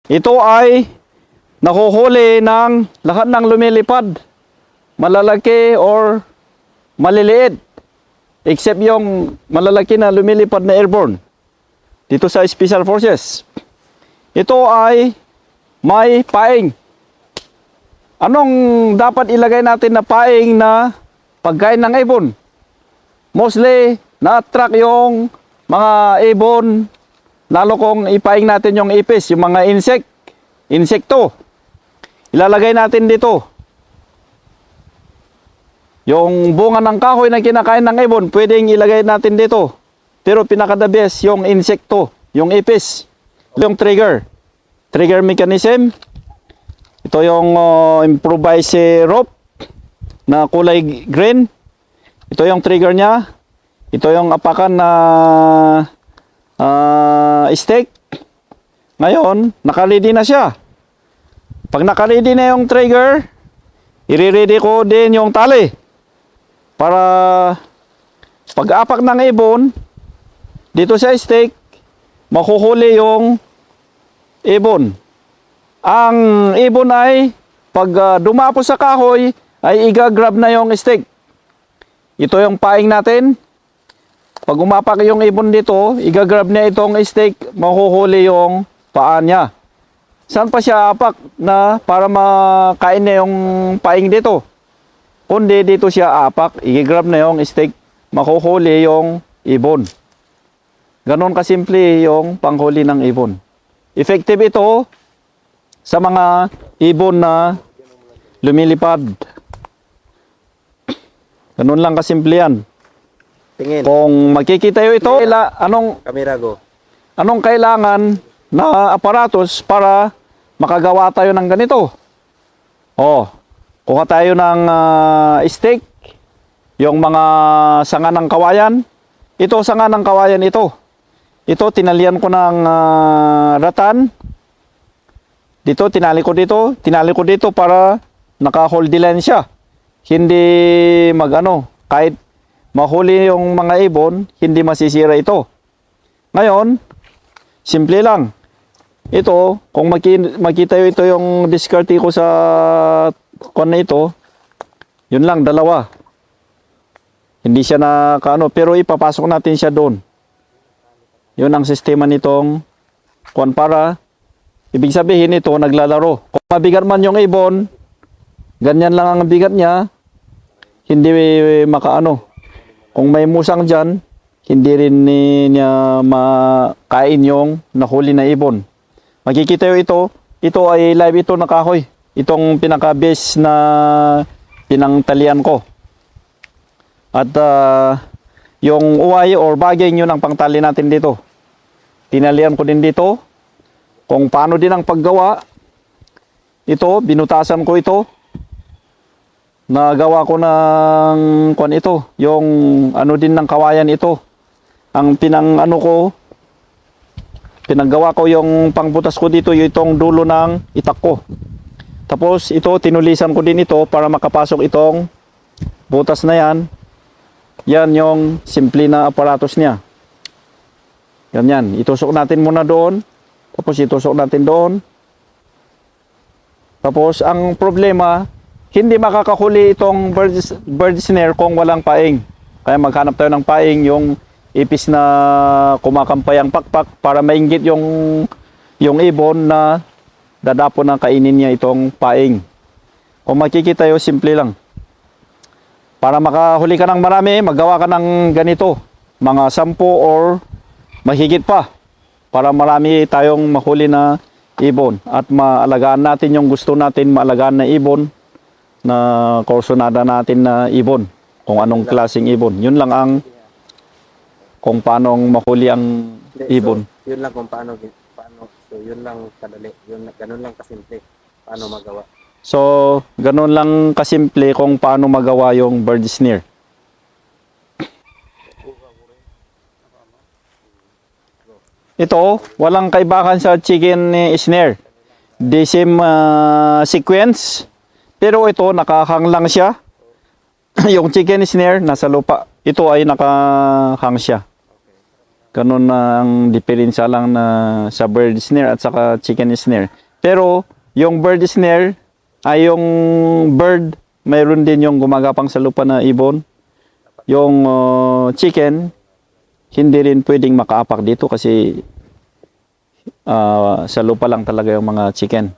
Ito ay nahuhuli ng lahat ng lumilipad, malalaki or maliliit, except yung malalaki na lumilipad na airborne dito sa Special Forces. Ito ay may paing. Anong dapat ilagay natin na paing na pagkain ng ibon? Mostly, na-attract yung mga ibon, lalo kung ipaing natin yung ipis, yung mga insekto. Ilalagay natin dito. Yung bunga ng kahoy na kinakain ng ibon, pwedeng ilagay natin dito. Pero pinaka-the best, yung insekto, yung ipis, yung trigger mechanism. Ito yung improvised rope na kulay green. Ito yung trigger niya. Ito yung apakan na stick. Ngayon, naka-ready na siya. Pag naka-ready na yung trigger, i-ready ko din yung tali. Para pag-apak ng ibon, dito sa stick, makuhuli yung ibon. Ang ibon ay, pag dumapo sa kahoy, ay i-grab na yung stick. Ito yung paing natin. Pag umapak yung ibon dito, i-grab niya itong stick, makuhuli yung paa niya. Saan pa siya apak na para makain na yung paing dito? Kundi dito siya apak, i-grab na yung stick, makuhuli yung ibon. Ganon kasimple yung panghuli ng ibon. Effective ito sa mga ibon na lumilipad. Ganon lang kasimple yan. Tingin. Kung makikita nyo ito, Camera go. anong kailangan na aparatos para makagawa tayo ng ganito? Kuha tayo ng stick, yung mga sanga ng kawayan. Ito, sanga ng kawayan ito. Ito, tinalian ko ng ratan. Dito, tinali ko dito para naka-hold line siya. Hindi kahit mahuli yung mga ibon, hindi masisira ito. Ngayon, simple lang. Ito, kung makita ito yung discard ko sa kung na ito, yun lang, dalawa. Hindi siya pero ipapasok natin siya doon. Yun ang sistema nitong kung para, ibig sabihin ito, naglalaro. Kung mabigat man yung ibon, ganyan lang ang bigat niya, hindi Kung may musang dyan, hindi rin niya makain yung nahuli na ibon. Makikita ito ay live ito na kahoy. Itong pinaka-base na pinangtalian ko. At yung uway or baging yun ang pangtali natin dito. Tinalian ko din dito. Kung paano din ang paggawa. Ito, binutasan ko ito. Nagawa ko ng yung din ng kawayan ito. Ang pinanggawa ko yung pangbutas ko dito, itong dulo ng itak ko. Tapos ito, tinulisan ko din ito para makapasok itong butas na yan. Yan yung simple na aparatos niya. Ganyan, itusok natin muna doon. Tapos itusok natin doon. Tapos ang problema, hindi makakahuli itong bird snare kung walang paing. Kaya maghanap tayo ng paing, yung ipis na kumakampay ang pakpak para mainggit yung ibon na dadapo na kainin niya itong paing. Kung makikita yun, simple lang. Para makahuli ka ng marami, magawa ka ng ganito. Mga 10 or mahigit pa. Para marami tayong mahuli na ibon. At maalagaan natin yung gusto natin maalagaan na ibon. Na kursonada natin na ibon. Kung anong klaseng ibon. Yun lang ang kung paano mahuli ang ibon. So, yun lang kung paano. So, yun lang kadali. Ganun lang kasimple. Paano magawa. So, ganun lang kasimple kung paano magawa yung bird snare. Ito, walang kaibahan sa chicken snare. The same sequence. Pero ito, nakahang lang siya. Yung chicken snare, nasa lupa. Ito ay nakahang siya. Ganun na ang diferensya lang na sa bird snare at saka chicken snare. Pero yung bird snare ay yung bird, mayroon din yung gumagapang sa lupa na ibon. Yung chicken, hindi rin pwedeng makaapak dito kasi sa lupa lang talaga yung mga chicken.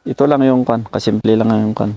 Ito lang yung kan, kasimple lang yung kan.